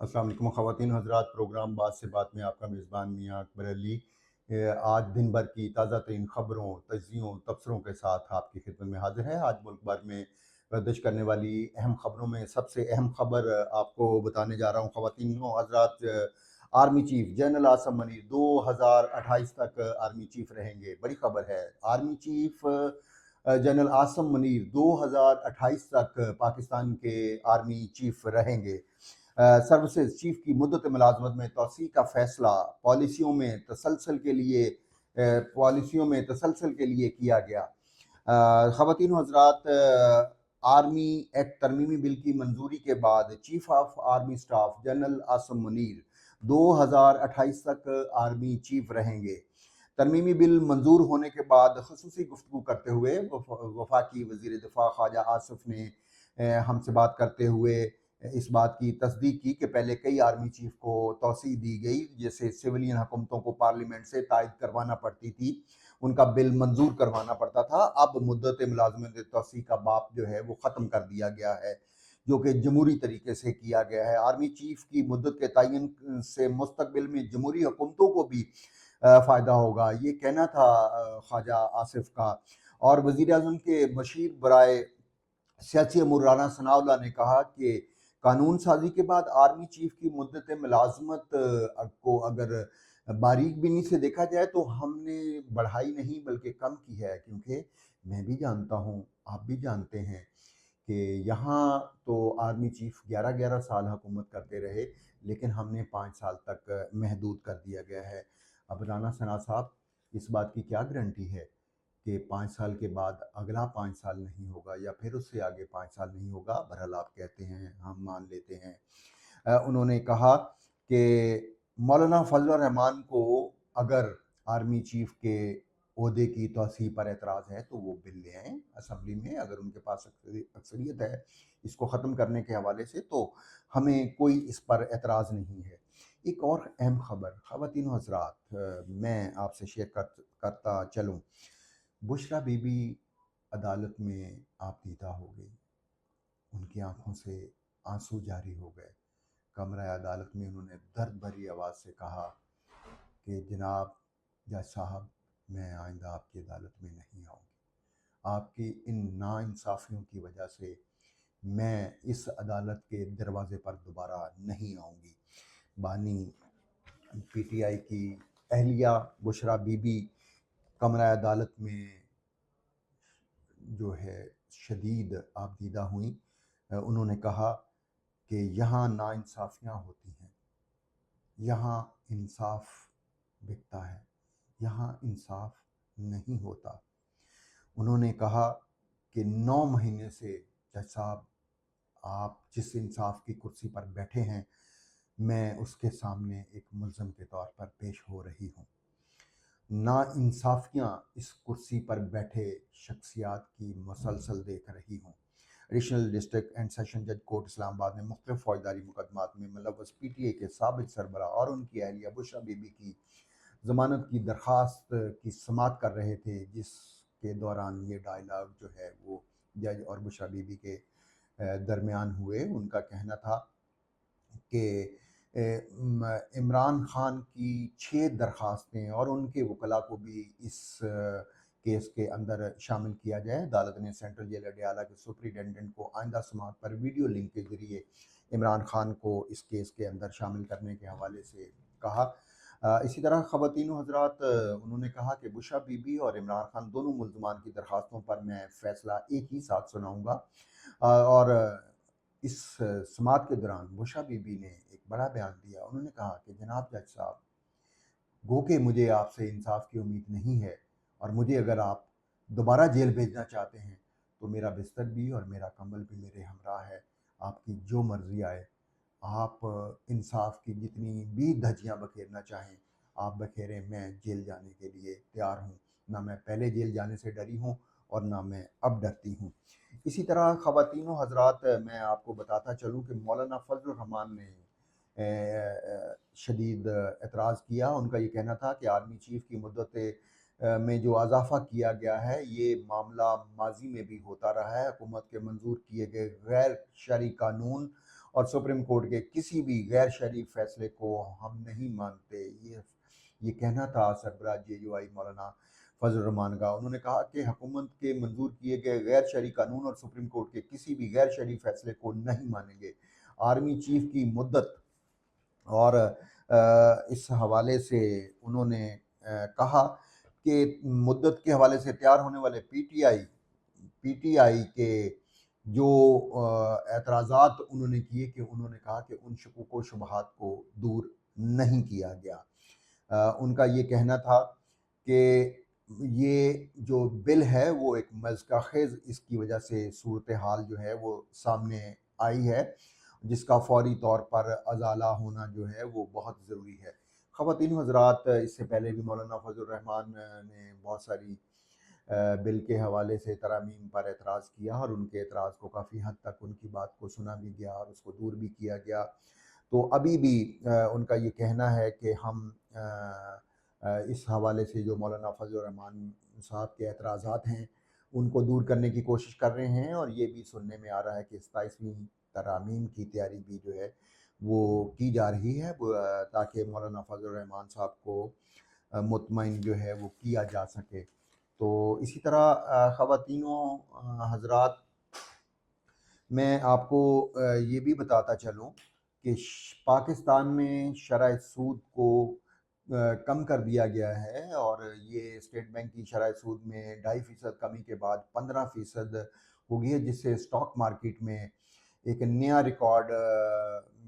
अस्सलाम वालेकुम ख़वातीन हज़रात, प्रोग्राम बात से बात में आपका मेज़बान मियाँ अकबर अली आज दिन भर की ताज़ा तरीन ख़बरों, तज्ज़ियों, तबसरों के साथ आपकी खिदमत में हाज़िर है। आज मुल्क भर में गर्दिश करने वाली अहम ख़बरों में सबसे अहम ख़बर आपको बताने जा रहा हूँ ख़वातीनो हज़रात। Army chief general Asim Munir 2028 तक आर्मी चीफ़ रहेंगे। बड़ी ख़बर है। Army chief general Asim Munir 2028 तक पाकिस्तान के आर्मी चीफ़ रहेंगे। सर्विसेज चीफ की मुद्दत मुलाजमत में तोसी का फैसला पॉलिसियों में तसलसल के लिए किया गया। ख़वातीन हज़रात, आर्मी एक्ट तरमीमी बिल की मंजूरी के बाद chief of army staff general Asim Munir 2028 तक आर्मी चीफ रहेंगे। तरमीमी बिल मंजूर होने के बाद ख़ुसूसी गुफ्तगू करते हुए वफाकी वज़ीर दिफा ख्वाजा आसिफ ने हमसे बात करते हुए इस बात की तस्दीक की कि पहले कई आर्मी चीफ को तौसीह दी गई, जैसे सिविलियन हुकूमतों को पार्लियामेंट से तायद करवाना पड़ती थी, उनका बिल मंजूर करवाना पड़ता था। अब मुद्दत मुलाजमत तौसीह का बाप जो है वो ख़त्म कर दिया गया है, जो कि जमहूरी तरीके से किया गया है। आर्मी चीफ की मुद्दत के तयन से मुस्तकबिल में जमहूरी हुकूमतों को भी फ़ायदा होगा, ये कहना था ख्वाजा आसिफ का। और वज़ीर आज़म के मशीर बराए सियासी अमूर राना सनाउल्लाह ने कहा कि कानून साजी के बाद आर्मी चीफ की मुद्दत मुलाजमत को अगर बारीक बीनी से देखा जाए तो हमने बढ़ाई नहीं बल्कि कम की है, क्योंकि मैं भी जानता हूँ, आप भी जानते हैं कि यहाँ तो आर्मी चीफ 11-11 साल हुकूमत करते रहे, लेकिन हमने 5 साल तक महदूद कर दिया गया है। अब राना सना साहब, इस बात की क्या गारंटी है कि 5 साल के बाद अगला 5 साल नहीं होगा या फिर उससे आगे 5 साल नहीं होगा? बहरहाल आप कहते हैं, हम मान लेते हैं। उन्होंने कहा कि मौलाना फजल रहमान को अगर आर्मी चीफ के ओहदे की तौसीह पर एतराज़ है तो वो बिल ले आएँ असम्बली में, अगर उनके पास अक्सरियत है इसको ख़त्म करने के हवाले से, तो हमें कोई इस पर एतराज़ नहीं है। एक और अहम ख़बर ख़वातीन हज़रात, मैं आपसे शेयर करता चलूँ। बुशरा बीबी अदालत में आप दीदा हो गई, उनकी आंखों से आंसू जारी हो गए। कमरा अदालत में उन्होंने दर्द भरी आवाज़ से कहा कि जनाब जज साहब, मैं आइंदा आपकी अदालत में नहीं आऊँगी। आपकी इन नाइंसाफ़ियों की वजह से मैं इस अदालत के दरवाज़े पर दोबारा नहीं आऊँगी। बानी पीटीआई की अहलिया बुशरा बीबी कमरा अदालत में जो है शदीद आबदीदा हुई। उन्होंने कहा कि यहाँ नाइंसाफ़ियाँ होती हैं, यहाँ इंसाफ बिकता है, यहाँ इंसाफ नहीं होता। उन्होंने कहा कि 9 महीने से जज साहब, आप जिस इंसाफ की कुर्सी पर बैठे हैं, मैं उसके सामने एक मुल्ज़म के तौर पर पेश हो रही हूँ। नाइंसाफ़ियाँ इस कुर्सी पर बैठे शख्सियात की मसलसल देख रही हूँ। एडिशनल डिस्ट्रिक्ट एंड सेशन जज कोर्ट इस्लामाबाद ने मुख्तलिफ फौजदारी मुकदमात में मुलव्वस पीटीए के साबिक सरबराह और उनकी अहलिया बुशरा बीबी की ज़मानत की दरख्वास्त की समाअत कर रहे थे, जिसके दौरान ये डायलॉग जो है वो जज और बुशरा बीबी के दरमियान हुए। उनका कहना था कि इमरान खान की 6 दरख्वास्तें और उनके वकला को भी इस केस के अंदर शामिल किया जाए। अदालत ने सेंट्रल जेल अडयाला के सुपरिटेंडेंट को आइंदा समाअत पर वीडियो लिंक के ज़रिए इमरान खान को इस केस के अंदर शामिल करने के हवाले से कहा। इसी तरह ख़वातीनो हज़रात, उन्होंने कहा कि बुशरा बीबी और इमरान खान दोनों मुल्ज़मान की दरख्वास्तों पर मैं फ़ैसला एक ही साथ सुनाऊँगा। और इस समाअत के दौरान बुशरा बीबी ने एक बड़ा बयान दिया। उन्होंने कहा कि जनाब जज साहब, गो के मुझे आपसे इंसाफ की उम्मीद नहीं है, और मुझे अगर आप दोबारा जेल भेजना चाहते हैं तो मेरा बिस्तर भी और मेरा कंबल भी मेरे हमराह है। आपकी जो मर्ज़ी आए, आप इंसाफ की जितनी भी धज्जियाँ बखेरना चाहें आप बखेरें, मैं जेल जाने के लिए तैयार हूँ। ना मैं पहले जेल जाने से डरी हूँ और ना मैं अब डरती हूँ। इसी तरह ख़वातीनो हज़रात, मैं आपको बताता चलूँ कि मौलाना फजल रहमान ने शदीद एतराज़ किया। उनका ये कहना था कि आर्मी चीफ़ की मुद्दत में जो इजाफ़ा किया गया है, ये मामला माजी में भी होता रहा है। हुकूमत के मंजूर किए गए गैर शरई कानून اور سپریم کورٹ کے کسی بھی غیر شرعی فیصلے کو ہم نہیں مانتے۔ یہ کہنا تھا سربراہ جے یو آئی مولانا فضل الرحمان کا۔ انہوں نے کہا کہ حکومت کے منظور کیے گئے غیر شرعی قانون اور سپریم کورٹ کے کسی بھی غیر شرعی فیصلے کو نہیں مانیں گے۔ آرمی چیف کی مدت اور اس حوالے سے انہوں نے کہا کہ مدت کے حوالے سے تیار ہونے والے پی ٹی آئی کے جو اعتراضات انہوں نے کیے کہ انہوں نے کہا کہ ان شکوک و شبہات کو دور نہیں کیا گیا۔ ان کا یہ کہنا تھا کہ یہ جو بل ہے وہ ایک مضحکہ خیز اس کی وجہ سے صورتحال جو ہے وہ سامنے آئی ہے، جس کا فوری طور پر ازالہ ہونا جو ہے وہ بہت ضروری ہے۔ خواتین و حضرات، اس سے پہلے بھی مولانا فضل الرحمان نے بہت ساری بل کے حوالے سے ترامیم پر اعتراض کیا، اور ان کے اعتراض کو کافی حد تک ان کی بات کو سنا بھی گیا اور اس کو دور بھی کیا گیا۔ تو ابھی بھی ان کا یہ کہنا ہے کہ ہم اس حوالے سے جو مولانا فضل الرحمان صاحب کے اعتراضات ہیں ان کو دور کرنے کی کوشش کر رہے ہیں، اور یہ بھی سننے میں آ رہا ہے کہ 27ویں ترامیم کی تیاری بھی جو ہے وہ کی جا رہی ہے تاکہ مولانا فضل الرحمان صاحب کو مطمئن جو ہے وہ کیا جا سکے۔ تو اسی طرح خواتین و حضرات، میں آپ کو یہ بھی بتاتا چلوں کہ پاکستان میں شرح سود کو کم کر دیا گیا ہے، اور یہ اسٹیٹ بینک کی شرح سود میں 2.5% کمی کے بعد 15% ہو گئی ہے، جس سے اسٹاک مارکیٹ میں ایک نیا ریکارڈ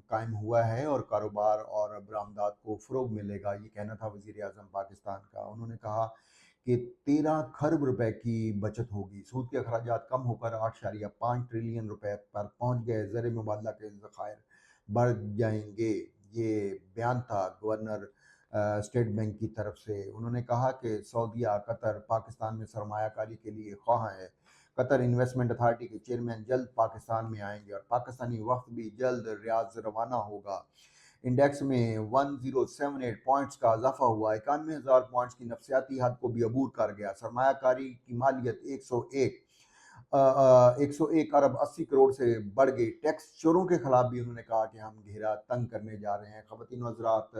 قائم ہوا ہے اور کاروبار اور برآمدات کو فروغ ملے گا۔ یہ کہنا تھا وزیر اعظم پاکستان کا۔ انہوں نے کہا کہ 13 کھرب روپے کی بچت ہوگی، سود کے اخراجات کم ہو کر 8.5 ٹریلین روپے پر پہنچ گئے، زر مبادلہ کے ذخائر بڑھ جائیں گے۔ یہ بیان تھا گورنر اسٹیٹ بینک کی طرف سے۔ انہوں نے کہا کہ سعودیہ قطر پاکستان میں سرمایہ کاری کے لیے خواہاں ہے۔ قطر انویسٹمنٹ اتھارٹی کے چیئرمین جلد پاکستان میں آئیں گے اور پاکستانی وفد بھی جلد ریاض روانہ ہوگا۔ انڈیکس میں 1078 پوائنٹس کا اضافہ ہوا، 91,000 پوائنٹس کی نفسیاتی حد کو بھی عبور کر گیا۔ سرمایہ کاری کی مالیت 101 ارب 80 کروڑ سے بڑھ گئی۔ ٹیکس چوروں کے خلاف بھی انہوں نے کہا کہ ہم گھیرا تنگ کرنے جا رہے ہیں۔ خواتین و حضرات،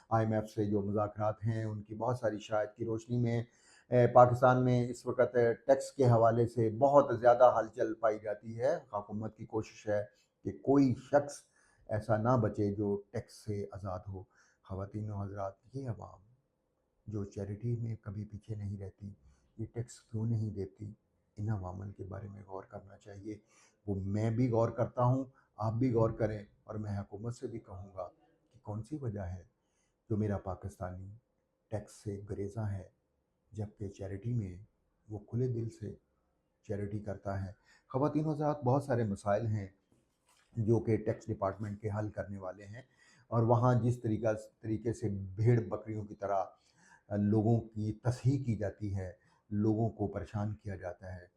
آئی ایم ایف سے جو مذاکرات ہیں ان کی بہت ساری شرائط کی روشنی میں پاکستان میں اس وقت ٹیکس کے حوالے سے بہت زیادہ ہلچل پائی جاتی ہے۔ حکومت کی کوشش ہے کہ کوئی شخص ایسا نہ بچے جو ٹیکس سے آزاد ہو۔ خواتین و حضرات، یہ عوام جو چیریٹی میں کبھی پیچھے نہیں رہتی، یہ ٹیکس کیوں نہیں دیتی، ان عوامل کے بارے میں غور کرنا چاہیے۔ وہ میں بھی غور کرتا ہوں، آپ بھی غور کریں، اور میں حکومت سے بھی کہوں گا کہ کون سی وجہ ہے جو میرا پاکستانی ٹیکس سے گریزاں ہے، جبکہ چیریٹی میں وہ کھلے دل سے چیریٹی کرتا ہے۔ خواتین و حضرات، بہت سارے مسائل ہیں جو کہ ٹیکس ڈپارٹمنٹ کے حل کرنے والے ہیں، اور وہاں جس طریقے سے بھیڑ بکریوں کی طرح لوگوں کی تصحیح کی جاتی ہے، لوگوں کو پریشان کیا جاتا ہے،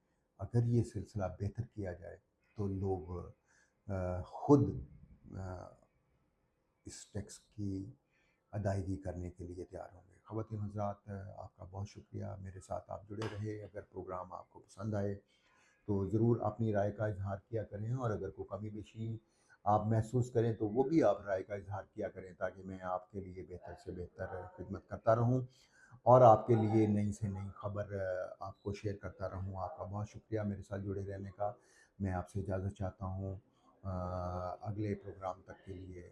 اگر یہ سلسلہ بہتر کیا جائے تو لوگ خود اس ٹیکس کی ادائیگی کرنے کے لیے تیار ہوں گے۔ خواتین حضرات، آپ کا بہت شکریہ، میرے ساتھ آپ جڑے رہے۔ اگر پروگرام آپ کو پسند آئے تو ضرور اپنی رائے کا اظہار کیا کریں، اور اگر کوئی کمی بیشی آپ محسوس کریں تو وہ بھی آپ رائے کا اظہار کیا کریں، تاکہ میں آپ کے لیے بہتر سے بہتر خدمت کرتا رہوں اور آپ کے لیے نئی سے نئی خبر آپ کو شیئر کرتا رہوں۔ آپ کا بہت شکریہ میرے ساتھ جڑے رہنے کا۔ میں آپ سے اجازت چاہتا ہوں اگلے پروگرام تک کے لیے۔